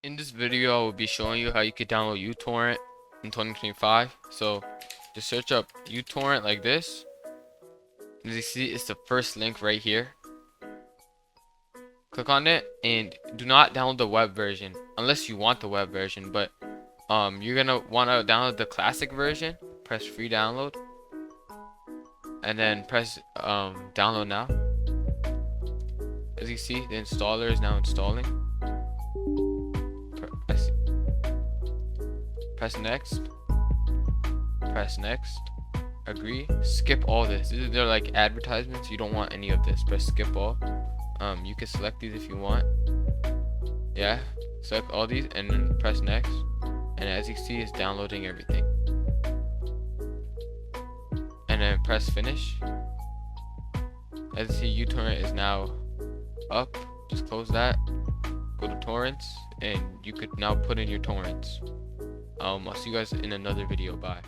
In this video, I will be showing you how you could download UTorrent in 2025. So just search up UTorrent like this. As you see, it's the first link right here. Click on it and do not download the web version unless you want the web version. But you're gonna want to download the classic version. Press free download and then press download now. As you see, the installer is now installing. Press next, agree, skip all this. They're like advertisements, you don't want any of this. Press skip all. You can select these if you want. Yeah, select all these and then press next, and as you see, it's downloading everything. And then press finish. As you see, UTorrent is now up. Just close that, go to torrents, and you could now put in your torrents. I'll see you guys in another video. Bye.